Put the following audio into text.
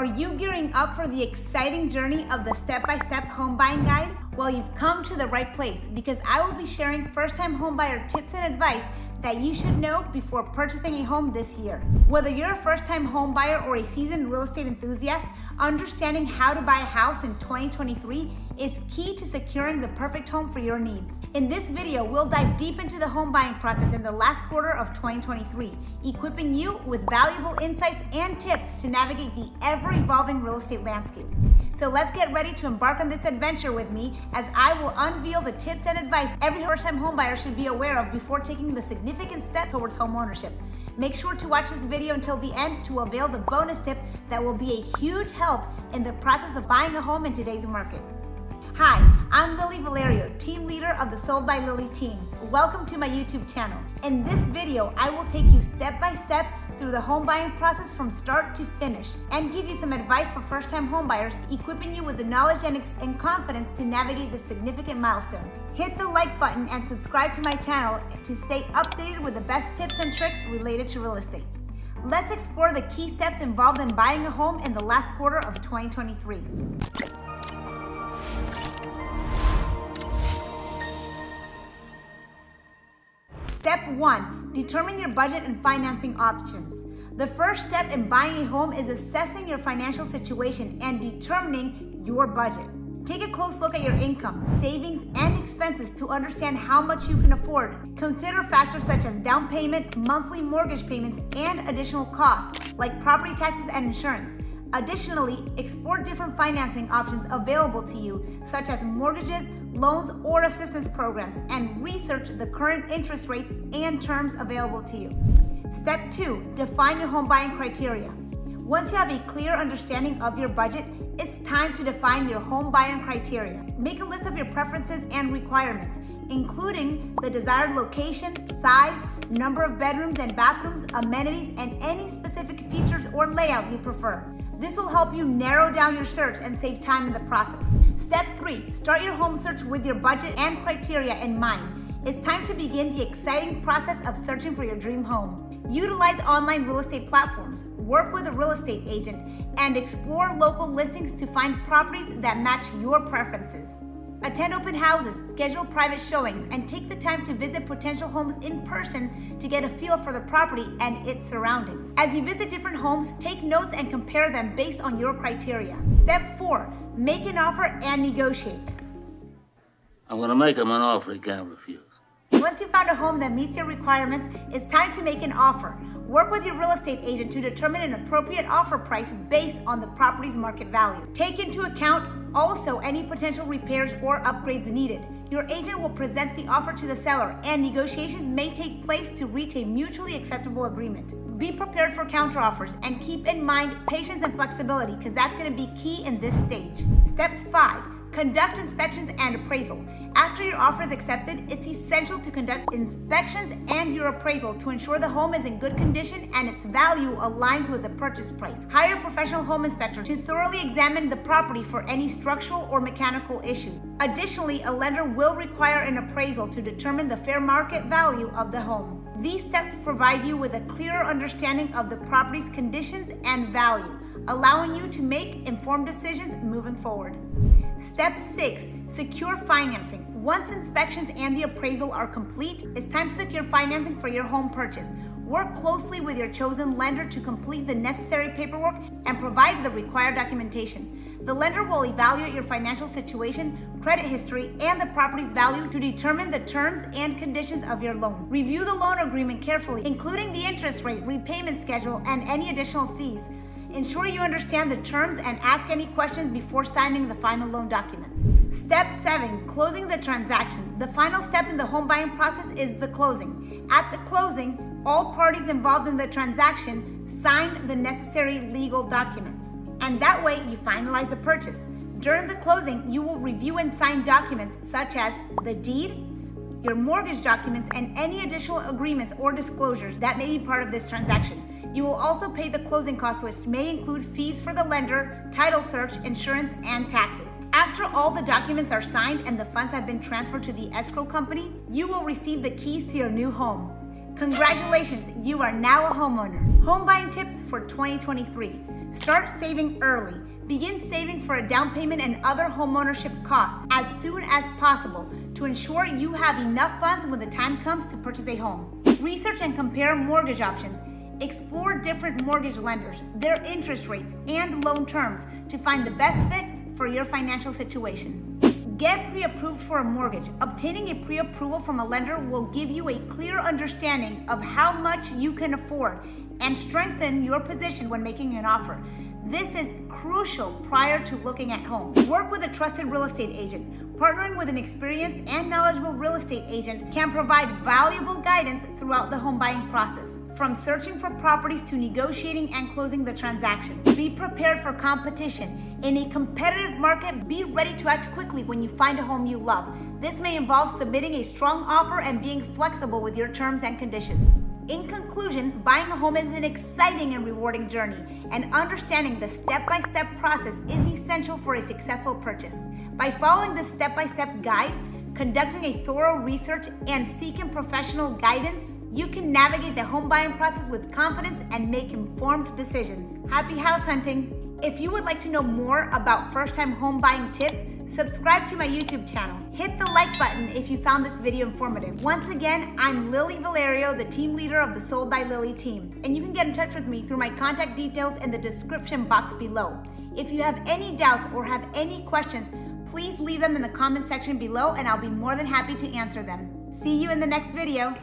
Are you gearing up for the exciting journey of the step-by-step home buying guide? Well, you've come to the right place because I will be sharing first-time homebuyer tips and advice that you should know before purchasing a home this year. Whether you're a first-time homebuyer or a seasoned real estate enthusiast, understanding how to buy a house in 2023 is key to securing the perfect home for your needs. In this video, we'll dive deep into the home buying process in the last quarter of 2023, equipping you with valuable insights and tips to navigate the ever-evolving real estate landscape. So let's get ready to embark on this adventure with me as I will unveil the tips and advice every first-time homebuyer should be aware of before taking the significant step towards homeownership. Make sure to watch this video until the end to avail the bonus tip that will be a huge help in the process of buying a home in today's market. Hi, I'm Lily Vallario, team leader of the Sold by Lily team. Welcome to my YouTube channel. In this video, I will take you step by step through the home buying process from start to finish and give you some advice for first-time homebuyers, equipping you with the knowledge and confidence to navigate this significant milestone. Hit the like button and subscribe to my channel to stay updated with the best tips and tricks related to real estate. Let's explore the key steps involved in buying a home in the last quarter of 2023. Step 1. Determine your budget and financing options. The first step in buying a home is assessing your financial situation and determining your budget. Take a close look at your income, savings, and expenses to understand how much you can afford. Consider factors such as down payment, monthly mortgage payments, and additional costs like property taxes and insurance. Additionally, explore different financing options available to you, such as mortgages, loans, or assistance programs, and research the current interest rates and terms available to you. Step 2. Define your home buying criteria. Once you have a clear understanding of your budget, it's time to define your home buying criteria. Make a list of your preferences and requirements, including the desired location, size, number of bedrooms and bathrooms, amenities, and any specific features or layout you prefer. This will help you narrow down your search and save time in the process. Step 3. Start your home search with your budget and criteria in mind. It's time to begin the exciting process of searching for your dream home. Utilize online real estate platforms, work with a real estate agent, and explore local listings to find properties that match your preferences. Attend open houses, schedule private showings, and take the time to visit potential homes in person to get a feel for the property and its surroundings. As you visit different homes, take notes and compare them based on your criteria. Step 4. Make an offer and negotiate. I'm going to make him an offer he can't refuse. Once you found a home that meets your requirements, it's time to make an offer. Work with your real estate agent to determine an appropriate offer price based on the property's market value. Take into account also any potential repairs or upgrades needed. Your agent will present the offer to the seller, and negotiations may take place to reach a mutually acceptable agreement. Be prepared for counteroffers and keep in mind patience and flexibility, because that's going to be key in this stage. Step 5. Conduct inspections and appraisal. After your offer is accepted, it's essential to conduct inspections and your appraisal to ensure the home is in good condition and its value aligns with the purchase price. Hire a professional home inspector to thoroughly examine the property for any structural or mechanical issues. Additionally, a lender will require an appraisal to determine the fair market value of the home. These steps provide you with a clearer understanding of the property's conditions and value, allowing you to make informed decisions moving forward. Step 6. Secure financing. Once inspections and the appraisal are complete, it's time to secure financing for your home purchase. Work closely with your chosen lender to complete the necessary paperwork and provide the required documentation. The lender will evaluate your financial situation, credit history, and the property's value to determine the terms and conditions of your loan. Review the loan agreement carefully, including the interest rate, repayment schedule, and any additional fees. Ensure you understand the terms and ask any questions before signing the final loan documents. Step 7. Closing the transaction. The final step in the home buying process is the closing. At the closing, all parties involved in the transaction sign the necessary legal documents, and that way you finalize the purchase. During the closing, you will review and sign documents such as the deed, your mortgage documents, and any additional agreements or disclosures that may be part of this transaction. You will also pay the closing costs, which may include fees for the lender, title search, insurance, and taxes. After all the documents are signed and the funds have been transferred to the escrow company, you will receive the keys to your new home. Congratulations, you are now a homeowner. Home buying tips for 2023. Start saving early. Begin saving for a down payment and other homeownership costs as soon as possible to ensure you have enough funds when the time comes to purchase a home. Research and compare mortgage options. Explore different mortgage lenders, their interest rates, and loan terms to find the best fit for your financial situation. Get pre-approved for a mortgage. Obtaining a pre-approval from a lender will give you a clear understanding of how much you can afford and strengthen your position when making an offer. This is crucial prior to looking at homes. Work with a trusted real estate agent. Partnering with an experienced and knowledgeable real estate agent can provide valuable guidance throughout the home buying process, from searching for properties to negotiating and closing the transaction. Be prepared for competition. In a competitive market, be ready to act quickly when you find a home you love. This may involve submitting a strong offer and being flexible with your terms and conditions. In conclusion, buying a home is an exciting and rewarding journey, and understanding the step-by-step process is essential for a successful purchase. By following this step-by-step guide, conducting a thorough research, and seeking professional guidance, you can navigate the home buying process with confidence and make informed decisions. Happy house hunting! If you would like to know more about first-time home buying tips, subscribe to my YouTube channel. Hit the like button if you found this video informative. Once again, I'm Lily Vallario, the team leader of the Sold by Lily team, and you can get in touch with me through my contact details in the description box below. If you have any doubts or have any questions, please leave them in the comment section below and I'll be more than happy to answer them. See you in the next video.